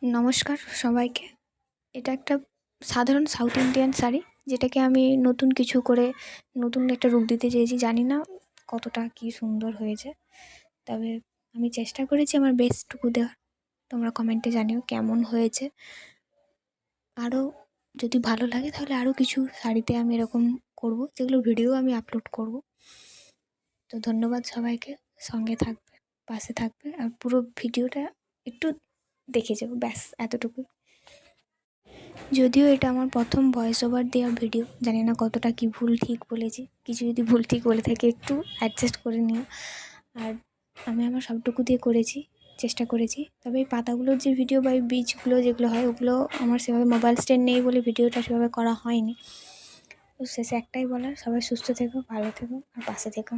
নমস্কার সবাইকে। এটা একটা সাধারণ সাউথ ইন্ডিয়ান শাড়ি, যেটাকে আমি নতুন কিছু করে নতুন একটা রূপ দিতে চেয়েছি। জানি না কতটা কি সুন্দর হয়েছে, তবে আমি চেষ্টা করেছি আমার বেস্টটুকু দেওয়ার। তোমরা কমেন্টে জানিও কেমন হয়েছে। আরও যদি ভালো লাগে তাহলে আরও কিছু শাড়িতে আমি এরকম করব, যেগুলো ভিডিও আমি আপলোড করব। তো ধন্যবাদ সবাইকে, সঙ্গে থাকবে, পাশে থাকবে, আর পুরো ভিডিওটা একটু দেখে যাবো, ব্যাস এতটুকুই। যদিও এটা আমার প্রথম ভয়েস ওভার দেওয়া ভিডিও, জানি না কতটা কি ভুল ঠিক বলেছি। কিছু যদি ভুল ঠিক বলে থাকি একটু অ্যাডজাস্ট করে নিও। আর আমি আমার সবটুকু দিয়ে করেছি, চেষ্টা করেছি। তবে এই পাতাগুলোর যে ভিডিও বা এই বীজগুলো যেগুলো হয়, ওগুলো আমার সেভাবে মোবাইল স্ট্যান্ড নেই বলে ভিডিওটা সেভাবে করা হয়নি। তো শেষে একটাই বলার, সবাই সুস্থ থেকো, ভালো থেকো আর পাশে থেকো।